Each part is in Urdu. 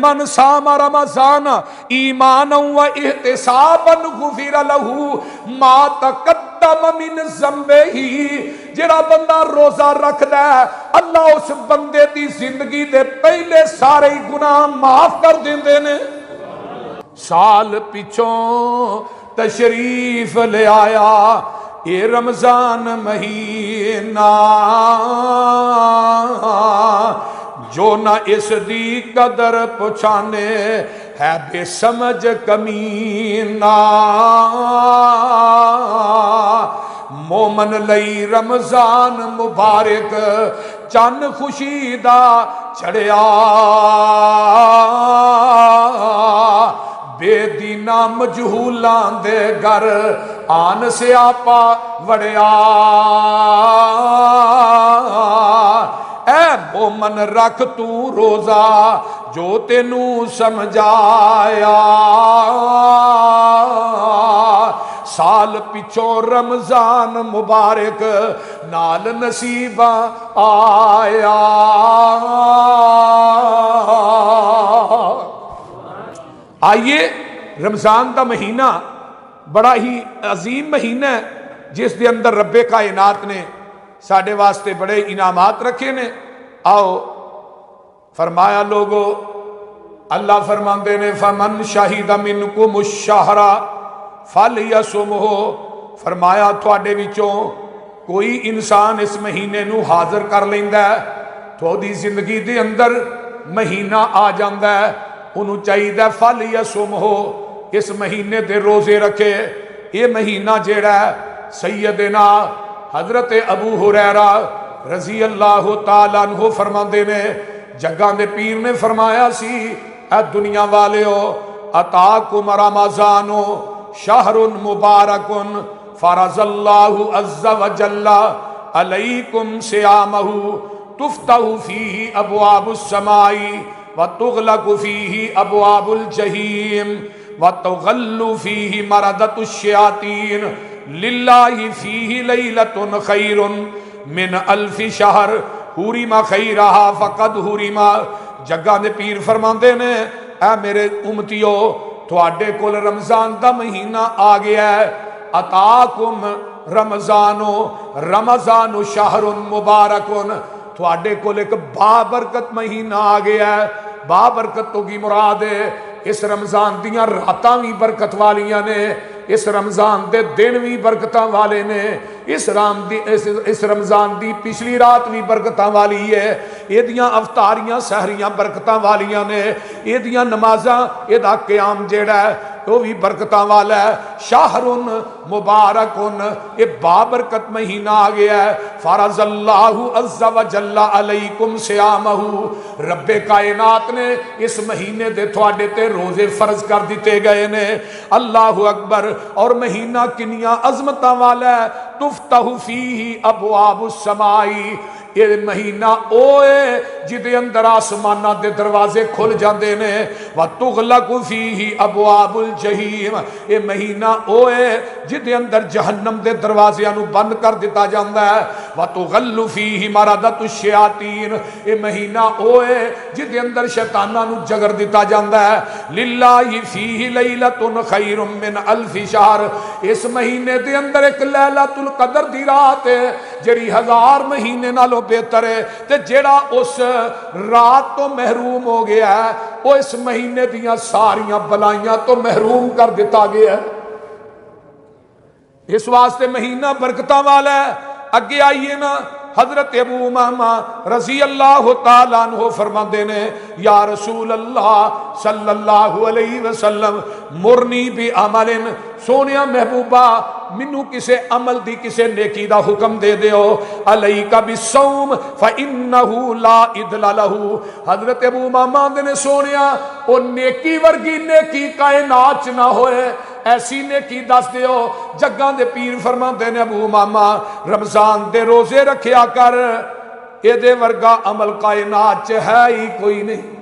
من صام رمضان ایمانا و احتسابا غفر له ما تقدم من ذنبہ، جڑا بندہ روزہ رکھدا ہے اللہ اس بندے دی زندگی دے پہلے سارے گناہ معاف کر دیندے نے۔ سال پچھوں تشریف لے آیا یہ رمضان مہینہ، جو نہ اس دی قدر پچھانے ہے بے سمجھ کمینہ۔ مومن لئی رمضان مبارک چن خوشی دا چڑھیا، بے دینا مجہولاں دے گھر آن سے آپا وڑیا۔ اے مومن رکھ تو روزہ جو تینوں سمجھایا، سال پچھوں رمضان مبارک نال نصیبہ آیا۔ آئیے رمضان دا مہینہ بڑا ہی عظیم مہینہ ہے، جس دے اندر رب کائنات نے ساڈے واسطے بڑے انعامات رکھے نے۔ آؤ فرمایا لوگو، اللہ فرماندے نے فمن شہید منکم الشہر فلیصمہ، فرمایا تواڈے وچوں کوئی انسان اس مہینے نو حاضر کر لیندا ہے، تھوڑی زندگی دے اندر مہینہ آ جاندا ہے، انہوں چاہیے فلیصمہ، اس مہینے دے روزے رکھے۔ یہ مہینہ جیڑا ہے سیدنا حضرت ابو ہریرہ رضی اللہ تعالیٰ عنہ فرماندے نے، جگاں دے پیر نے فرمایا سی اے دنیا والیو، اتاکم رمضان شہر مبارک فرض اللہ عز وجل علیکم صیامہ تفتح فیہ ابواب السماء وتغلق فیہ ابواب الجحیم وتغل فیہ مردۃ الشیاطین للہ فیہ لیلۃ خیر من الف شہر حرم خیرہا فقد حرم۔ جگہ دے پیر فرماندے نے اے میرے امتیو، تواڈے کول رمضان دا مہینہ آ گیا ہے، اتاکم رمضان شہر مبارک، تواڈے کول ایک بابرکت مہینہ آ گیا ہے۔ بابرکت تو کی مراد ہے، اس رمضان دیاں راتاں بھی برکت والیاں نے، اس رمضان دے دن بھی برکتاں والے نے، اس رمضان دی پچھلی رات بھی برکتاں والی ہے، یہ دیاں افطاریاں سحریاں برکتاں والیاں نے، یہ دیاں نمازاں یہ دا قیام جیڑا ہے وہ بھی برکتاں والا ہے۔ شہر مبارکن، یہ بابرکت مہینہ آ گیا ہے۔ فرض اللہ عز وجل علیکم صیامہ، رب کائنات نے اس مہینے دے تھوڑے تے روزے فرض کر دیتے گئے نے۔ اللہ اکبر۔ اور مہینہ کنیاں عظمتاں والا ہے، تفتح فیہ ابواب السماء، یہ مہینہ اوے جدے اندر آسمانہ دے دروازے کھل جاندے نے، وَتُغْلَقُ فِيهِ أَبْوَابُ الْجَحِيمِ، یہ مہینہ اوے جدے اندر جہنم دے دروازے انو بند کر دیتا جاندہ ہے، وَتُغَلُّ فِيهِ مَرَدَةُ الشَّيَاطِينِ، یہ مہینہ اوے جدے اندر شیطانہ نو جگر دیتا جاندہ ہے۔ لِلَّهِ فِيهِ لَيْلَةٌ خَيْرٌ مِّنْ أَلْفِ شَهْرٍ، اس مہینے دے اندر ایک لیلۃ القدر دی رات ہے جڑی 1000 مہینے نالوں بہتر ہے، تے جیڑا اس رات تو محروم ہو گیا ہے وہ اس مہینے دیاں ساریاں بلائیاں تو محروم کر دیتا گیا ہے۔ اس واسطے مہینہ برکتاں والا ہے۔ اگے آئیے نا، حضرت ابو امامہ رضی اللہ تعالیٰ عنہ فرماندے نے، یا رسول اللہ صلی اللہ علیہ وسلم مرنی بی عمل، سونیا محبوبہ منو کسے عمل دی کسے نیکی دا حکم دے دیو، علیکا بالصوم فإنہو لا عدل لہو۔ حضرت ابو امامہ نے سونیا او نیکی ورگی نیکی کائنات نہ ہوئے، ایسی نیکی دس دیو۔ جگاں دے پیر فرماندے نے ابو امامہ رمضان دے روزے رکھیا کر، اے دے ورگا عمل کائنات ہے ہی کوئی نہیں۔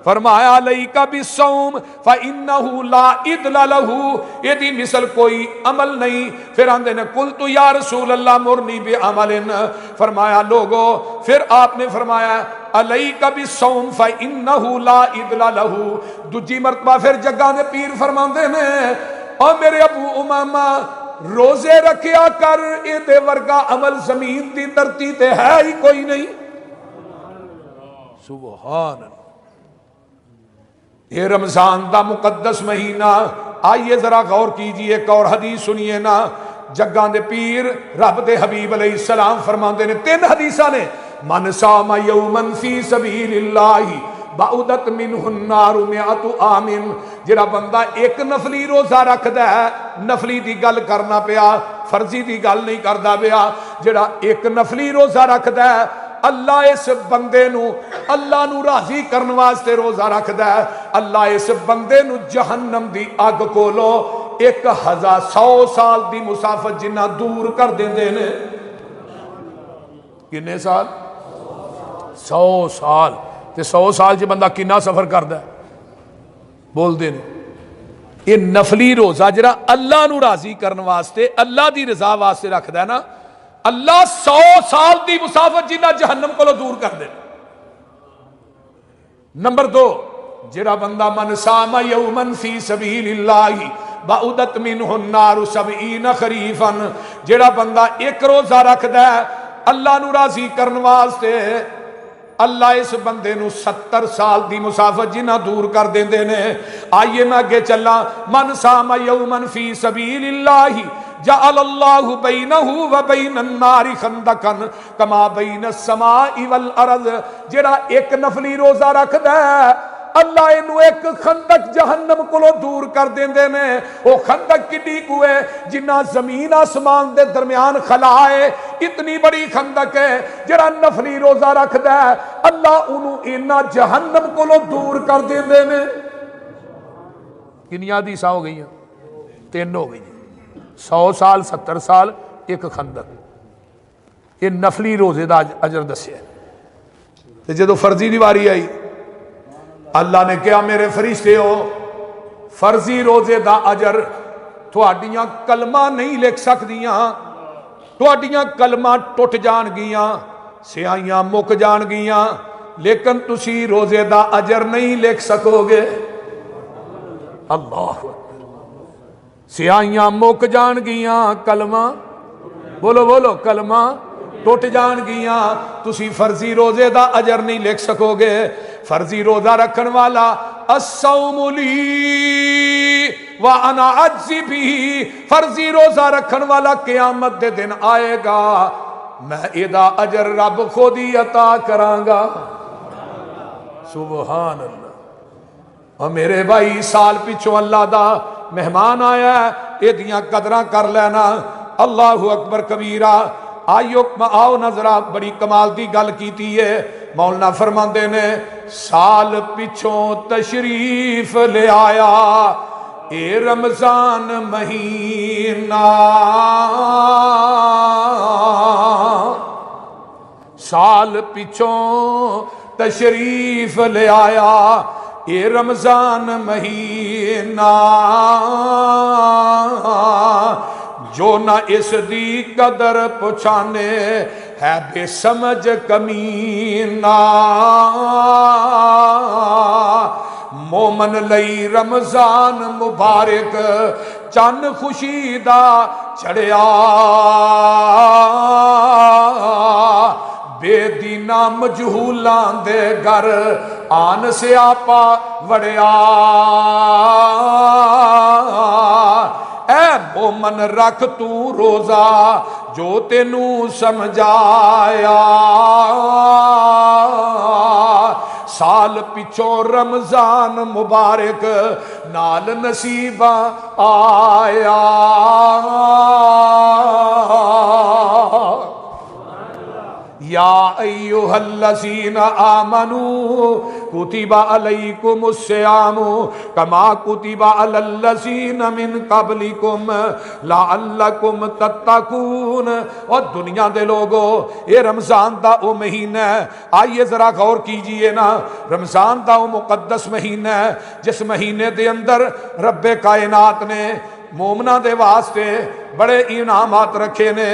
فرمایا علیکا بالصوم فإنہو لا عدل لہو، یہ دی مثل کوئی عمل نہیں۔ پھر آندے نے قلت یا رسول اللہ مرنی بعمل، فرمایا لوگو، پھر آپ نے فرمایا علیک بالصوم فإنہ لا عدل لہ. دوجی مرتبہ پھر جگہ دے پیر فرماندے نے او میرے ابو امامہ روزے رکھیا کر، اے دے ورگا عمل زمین دی دھرتی تے ہے ہی کوئی نہیں. سبحان اللہ. یہ رمضان دا مقدس مہینہ، آئیے ذرا غور کیجئے، ایک اور حدیث سنیے نا. جگاں دے پیر رب دے حبیب علیہ السلام فرماندے نے، 3 حدیثاں نے، من صام یوما فی سبیل اللہ بعدت منہ النار 100 عام. جڑا بندہ ایک نفلی روزہ رکھدا ہے، نفلی دی گل کرنا پیا، فرضی دی گل نہیں کردا پیا، جڑا ایک نفلی روزہ رکھدا ہے اللہ اس بندے نو، اللہ نو راضی کرن واسطے روزہ رکھدا ہے، اللہ اس بندے نو جہنم دی اگ کولو 100 سال دی مسافت جنہ دور کر دیندے نے. کنے سال؟ 100 سال. تے 100 سال چ بندہ کنا سفر کردا ہے بول دے نے. یہ نفلی روزہ جڑا اللہ نو راضی کرن واسطے، اللہ دی رضا واسطے رکھدا ہے نا، اللہ 100 سال دی مسافت جنہ جہنم کو دور کر دے. نمبر 2، جڑا بندہ من صام یوما فی سبیل اللہ بعدت منہ النار 70 خریفا، جڑا بندہ ایک روزہ رکھدا ہے اللہ نو راضی کرن واسطے، اللہ اس بندے نو 70 سال دی مسافت جنہ دور کر دیندے نے. آئیے میں اگے چلا. من صام یوما فی سبیل اللہ جعل اللہ بینہ و بین النار خندقا کما بین السماء والارض. جڑا ایک نفلی روزہ رکھدا ہے اللہ انو ایک خندق جہنم کو دور کر دیندے نے. وہ خندق کڈی کو ہے جنہ زمین آسمان دے درمیان خلا ہے، اتنی بڑی خندق ہے. جڑا نفلی روزہ رکھدا ہے اللہ انو اینا جہنم کو دور کر دیندے نے. کنیاں حدیثاں ہو گئی ہیں؟ 3 ہو گئی. 100 سال، 70 سال، ایک خندق. یہ نفلی روزے دا اجر دسیا. تے جدو فرضی دی واری آئی اللہ نے کہا میرے فرشتے ہو، فرضی روزے دا اجر تھوڑیاں کلمہ نہیں لکھ سکدیاں، تھوڑیاں کلمہ ٹوٹ جان گیاں، سیاہیاں مک جان گیاں، لیکن تسی روزے دا اجر نہیں لکھ سکو گے. اللہ سیاہیاں مک جان گیاں، کلمہ بولو بولو، کلمہ ٹوٹ جان گیاں، تسی فرضی روزے دا اجر نہیں لکھ سکو گے. فرضی روزہ رکھن والا الصوم لی وانا اجزی بھی، فرضی روزہ رکھن والا قیامت دے دن آئے گا میں ایدا اجر رب خود ہی عطا کراں گا. سبحان اللہ. اور میرے بھائی سال پچھوں اللہ دا مہمان آیا ہے، اے دیاں قدراں کر لینا. اللہ اکبر کبیرہ. آؤ نظرہ بڑی کمال دی گل کیتی ہے. مولانا فرماندے نے سال پچھوں تشریف لے آیا اے رمضان مہینہ، سال پچھوں تشریف لے آیا اے رمضان مہینہ، جو نہ اس دی قدر پچھانے ہے بے سمجھ کمینہ. مومن لئی رمضان مبارک چن خوشی دا چڑھیا، بے دینا مجہولاں دے گھر آن سیاپا وڑیا. اے مومن رکھ تو روزہ جو تینوں سمجھایا، سال پچھوں رمضان مبارک نال نصیبہ آیا. یا ایھا الذین آمنوا کتب علیکم الصیام کما کتب علی الذین من قبلکم لعلکم تتقون. اور دنیا دے لوگو یہ رمضان دا او مہینہ ہے، آئیے ذرا غور کیجئے نا. رمضان دا او مقدس مہینہ ہے جس مہینے دے اندر رب کائنات نے مومنہ دے واسطے بڑے انعامات رکھے نے.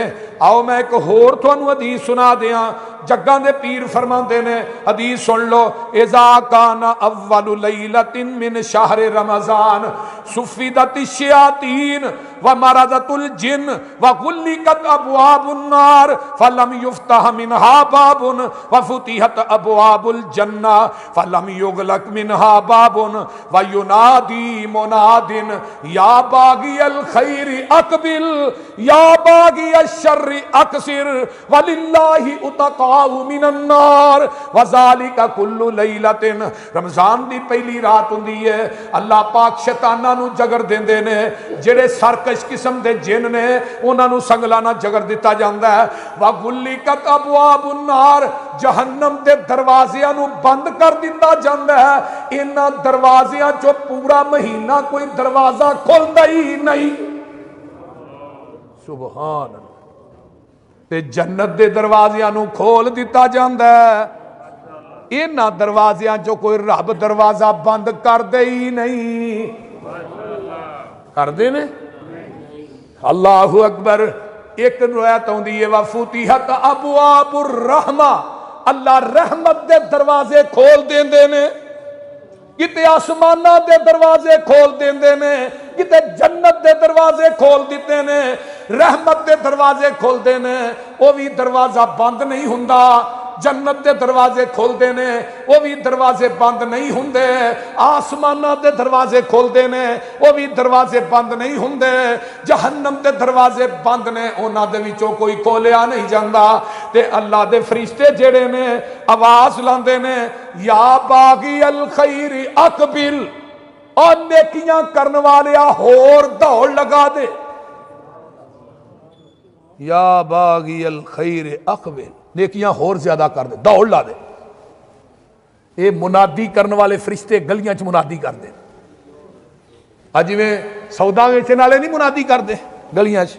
آؤ میں ایک ہور تھانوں حدیث سنا دیاں. جگاں دے پیر فرماندے نے, حدیث سن لو, اذا کان اول لیلۃ من شہر رمضان سفیدت الشیاطین ومرضت الجن وغلقت ابواب النار فلم یفتح منها باب وفتحت ابواب الجنہ فلم یغلق منها باب وینادی مناد یا باغی الخیر اقبل یا باغی الشر اقصر وللہ اتقاء من النار وذالک کل لیلۃ. رمضان دی پہلی رات ہوندی ہے, اللہ پاک شیطاناں نو جگر دیندے نے, جڑے سرکش قسم دے جن نے انہاں نو سنگلانا جگر دتا جاندا ہے. وغلقت ابواب النار, جہنم دے دروازیاں نو بند کر دتا جاندا ہے. انہاں دروازیاں چوں پورا مہینہ کوئی دروازہ کھلدا ہی نہیں. سبحان اللہ. تے جنت دے دروازیاں نو کھول دیتا جاندا ہے. انہاں دروازیاں چوں کوئی رب دروازہ بند کر دے ہی نہیں. کر دے نے. اللہ اکبر. ایک روایت ہوندی ہے وفتحت ابواب الرحمہ, اللہ رحمت دے دروازے کھول دیندے نے. کتے آسمانہ دے دروازے کھول دیندے نے, کتے جنت دے دروازے کھول دیتے نے, رحمت دے دروازے کھول دے نے, وہ بھی دروازہ بند نہیں ہوندا. جنت دے دروازے کھول دے نے, وہ بھی دروازے بند نہیں ہوندے. آسمانہ دے دروازے کھول دے نے, وہ بھی دروازے بند نہیں ہوندے. جہنم دے دروازے بند نے, انہاں دے وچوں کوئی کھولیا نہیں جاندا. تے اللہ دے فرشتے جڑے نے آواز لاندے نے, یا باغی الخیر اقبل, اور نیکیاں کرن والیا ہور دوڑ لگا دے. یا باغی الخیر اقبل, نیکیاں ہور زیادہ کر دے, دوڑ لا دے. اے منادی کرن والے فرشتے گلیاں چ منادی کر دے. اج میں سودا ویچن والے نہیں منادی کر دے گلیاں چ,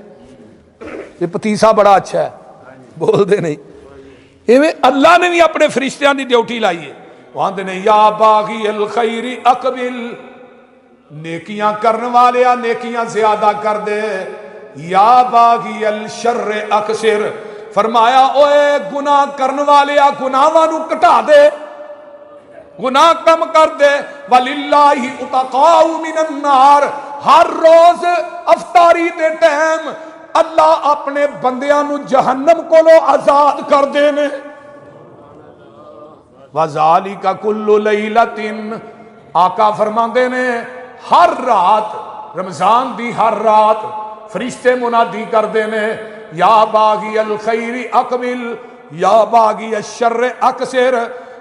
یہ پتیسا بڑا اچھا ہے, بول دے نہیں. ایویں اللہ نے بھی اپنے فرشتیاں دی ڈیوٹی لائی ہے. وہ آندے نے یا باغی الخیر اقبل, نیکیاں کرن والیا نیکیاں زیادہ کر دے. یا باغی الشر اقصر, فرمایا اوے گناہ کرن والیا گناہاں نو کٹا دے, گناہ کم کر دے. وللہ اتقاء من النار, ہر روز افطاری دے ٹائم اللہ اپنے بندیاں نو جہنم کولو آزاد کر دے نے. وذالک کل لیلۃ, آقا فرماندے نے ہر رات, رمضان دی ہر رات فرشتے منادی کر دے نے, یا باغی الخیر اقبل یا باغی الشر اقصر,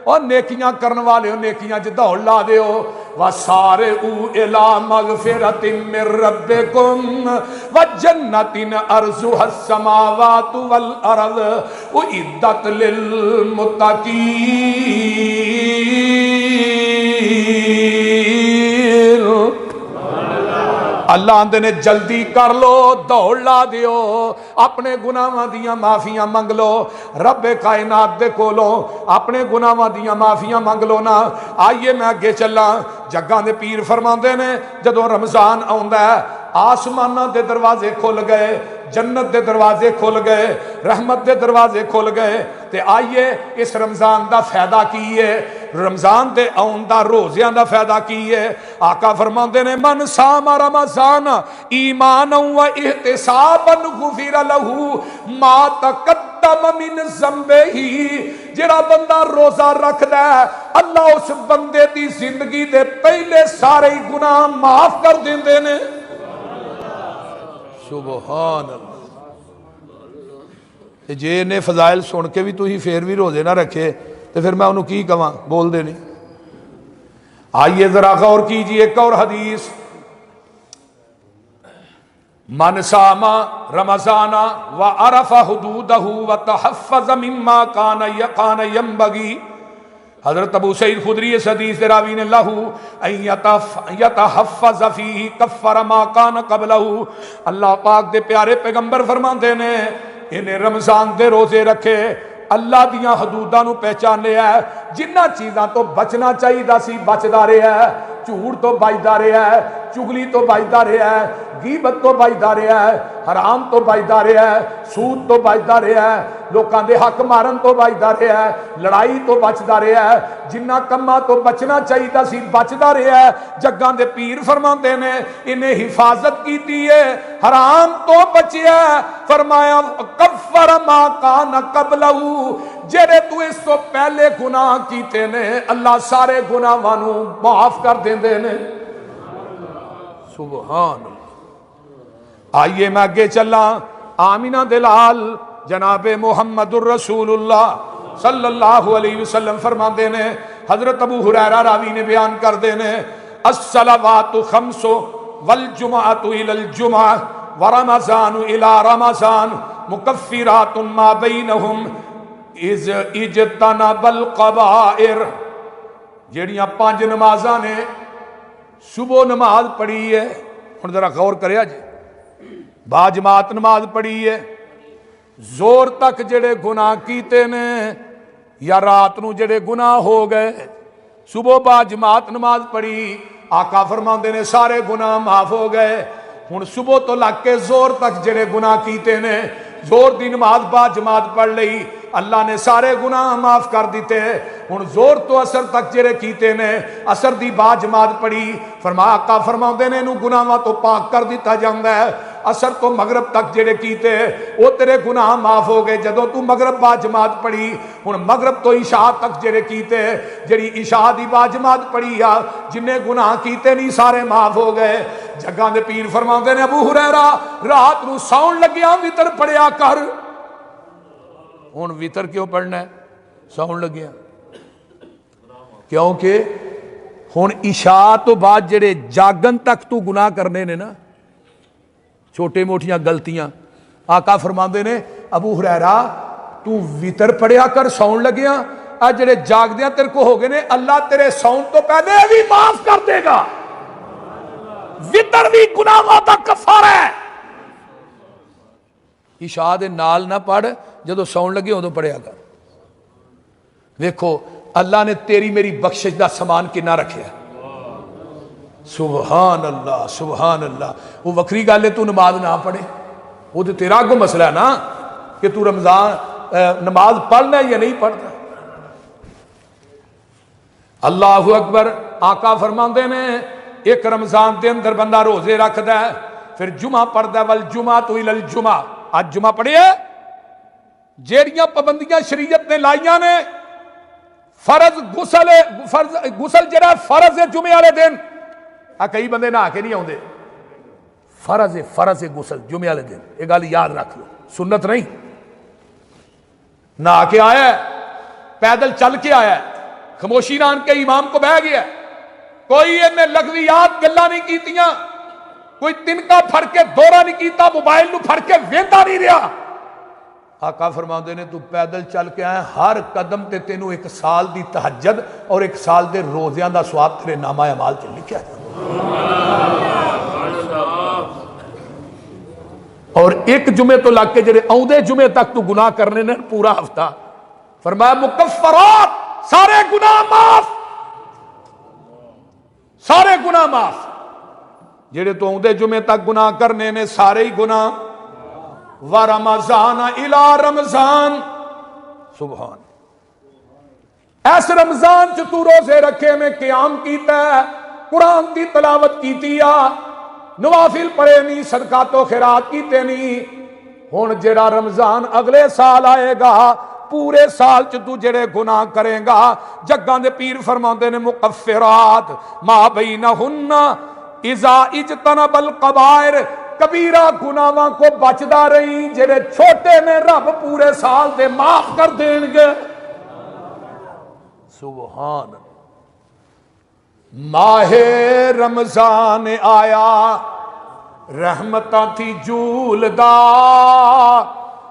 اور نیکیاں کرن والے نیکیاں چ دوڑ لا دیو. وسارعوا الی مغفرۃ من ربکم وجنۃ ارضها السماوات والارض اعدت للمتقین. اللہ آندے نے جلدی کر لو, دوڑ لا دیو, اپنے گناہاں دیاں معافیاں منگ لو رب کائنات دے کولوں, اپنے گناہاں دیاں معافیاں منگ لو نا. آئیے میں اگے چلاں. جگاں دے پیر فرماندے نے جدوں رمضان آوندا ہے آسمانہ دے دروازے کھل گئے, جنت دے دروازے کھل گئے, رحمت دے دروازے کھل گئے. تے آئیے اس رمضان دا فائدہ کی ہے, رمضان دے آن دا روزیاں دا فائدہ کی ہے. آقا فرماندے نے من صام رمضان ایمانا و احتسابا غفر له ما تقدم من ذنبہ. جڑا بندہ روزہ رکھدا ہے اللہ اس بندے دی زندگی دے پہلے سارے گناہ معاف کر دیندے نے. سبحان اللہ. جے نے فضائل سن کے بھی تھی پھر بھی روزے نہ رکھے تو پھر میں انہوں کی کہاں, بول دے نہیں. آئیے ذرا غور کیجئے ایک اور حدیث. من صام رمضان وعرف حدودہ وتحفظ مما کان ينبغي. حضرت ابو سعید خدری اس حدیث راوی نے لہو ان یتحفظ فیہ کفر ما کان قبلہ. اللہ پاک دے پیارے پیغمبر فرماندے نے انہیں رمضان دے روزے رکھے, اللہ دیاں حدوداں نو پہچان لیا ہے, جنہ چیزاں تو بچنا چاہیے سی بچدا رہیا ہے, جھوٹ تو بچدا رہیا ہے, چگلی تو بچدا رہیا ہے, غیبت تو بچدا رہا ہے، حرام تو بچدا رہا ہے، سود تو بچدا رہا ہے، لوکاں دے حق مارن تو بچدا رہا ہے، لڑائی تو بچدا رہا ہے، جنہ کماں تو بچنا چاہیے سی بچدا رہا ہے۔ جگاں دے پیر فرماندے نے انہیں حفاظت کیتی ہے، حرام تو بچیا ہے، فرمایا کفر ما کان قبلہ، جڑے تو اس تو پہلے گناہ کیتے نے اللہ سارے گناہاں نو معاف کر دیندے نے۔ سبحان اللہ۔ آئیے میں آگے چلا، آمینہ دلال جناب محمد الرسول اللہ صلی اللہ علیہ وسلم فرماندے نے، حضرت ابو ہریرہ راوی نے بیان کر دینے، الصلوات خمس والجمعۃ الی الجمعہ ورمضان الی رمضان مکفرات ما بینہم اذ اجتنب القبائر۔ جیڑیاں 5 نمازاں نے، صبح نماز پڑھی ہے، ہن ذرا غور کریا جی، با جماعت نماز پڑھی ہے، زور تک جڑے گناہ کیتے نے یا رات نو جڑے گناہ ہو گئے، صبح با جماعت نماز پڑھی، آقا فرماندے نے سارے گناہ معاف ہو گئے۔ ہن صبح تو لگ کے زور تک جڑے گناہ کیتے نے، زور دی نماز با جماعت پڑھ لئی، اللہ نے سارے گناہ معاف کر دیتے۔ ہن زور تو اثر تک جڑے کیتے نے، اثر دی با جماعت پڑھی، فرمایا آقا فرماندے نے انہوں گناہاں تو پاک کر دیتا جاندا ہے۔ اثر تو مغرب تک جڑے کیتے وہ تیرے گناہ معاف ہو گئے جدوں تو مغرب با جماعت پڑھی۔ ہن مغرب تو عشاء تک جڑے کیتے، جڑی عشاء دی با جماعت پڑھی آ، جنہیں گناہ کیتے نہیں سارے معاف ہو گئے۔ جگاں دے پیر فرماندے نے ابو ہریرہ رات نو ساؤن لگیا وتر پڑھیا کر۔ ہن وتر کیوں پڑھنا ہے؟ ساؤن لگیا کیونکہ ہن عشاء تو بعد جڑے جاگن تک تو گناہ کرنے نے نا، چھوٹے موٹیاں غلطیاں، آقا فرماندے نے ابو ہریرہ تو وتر پڑھیا کر ساؤن لگیا، اے جڑے جاگدیاں تیرے کو ہو گئے نے اللہ تیرے ساؤن تو پہلے بھی معاف کر دے گا۔ وتر بھی گناہاں دا کفارہ ہے۔ عشاء دے نال نہ پڑھ، جدو ساؤن لگے ادو پڑھیا کر۔ ویکھو اللہ نے تیری میری بخشش دا سامان کنا رکھیا۔ سبحان اللہ سبحان اللہ۔ وہ وکری گل ہے تو نماز نہ پڑھے، وہ تو تیرا کو مسئلہ ہے نا کہ تو رمضان نماز پڑھنا یا نہیں پڑھتا۔ اللہ اکبر۔ آقا فرماندے نے ایک رمضان دے اندر بندہ روزے رکھدا ہے، پھر جمعہ پڑھدا ہے، والجمعۃ الی الجمعہ، آج جمعہ پڑھیے۔ جیڑیاں پابندیاں شریعت نے لائیاں نے، فرض غسل جڑا فرض ہے جمعے والے دن، کئی بندے نہا کے نہیں آتے، فرض غسل جمعے والے دن، یہ گل یاد رکھ لو، سنت نہیں۔ نہا کے آیا ہے، پیدل چل کے آیا ہے، خاموشی نان کے امام کو بہ گیا، کوئی انہیں لغویات گلاں نہیں کیتیاں، کوئی تنکا پھڑ کے دورہ نہیں کیتا، موبائل نو پھڑ کے ویندا نہیں رہا۔ آقا فرماندے نے تو پیدل چل کے آیا، ہر قدم تے تینوں 1 سال دی تہجد اور 1 سال دے روزیاں دا ثواب تیرے نامہ اعمال چ لکھیا جائے۔ اور ایک جمعے تو لگ کے جڑے آؤندے جمعے تک تو گناہ کرنے نے پورا ہفتہ، فرمایا مکفرات، سارے گناہ معاف، سارے گناہ معاف۔ جڑے تو آؤندے جمعے تک گناہ کرنے نے سارے ہی گناہ۔ ورمضان الی رمضان، سبحان۔ ایس رمضان چ تو روزے رکھے میں قیام کیتا ہے، قرآن دی تلاوت کیتی آ، نوافل پڑھے نہیں، صدقات و خیرات کیتے نہیں۔ ہن جڑا رمضان اگلے سال آئے گا، پورے سال چ تو جڑے گناہ کرے گا، جگاں دے پیر فرماندے نے مکفرات ما بینہن اذا اجتنب القبائر، کبیرہ گناہاں کو بچدا رہی، جڑے چھوٹے نے رب پورے سال دے معاف کر دین گے۔ سبحان۔ ماہ رمضان آیا، رحمتاں تھی جھولدا،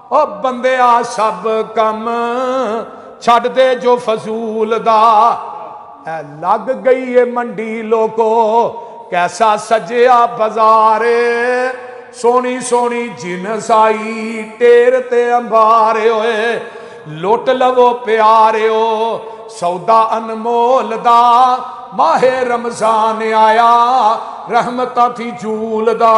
او بندیا سب کم چھڑ دے جو فضول دا، اے لگ گئی ہے منڈی لوگو کیسا سجیا بازارے، سونی سونی جنس آئی ٹیر تے امبارے ہوئے، لوٹ لو پیارے ہو سودا انمول دا، ماہ رمضان آیا رحمتاں تھی جھول دا۔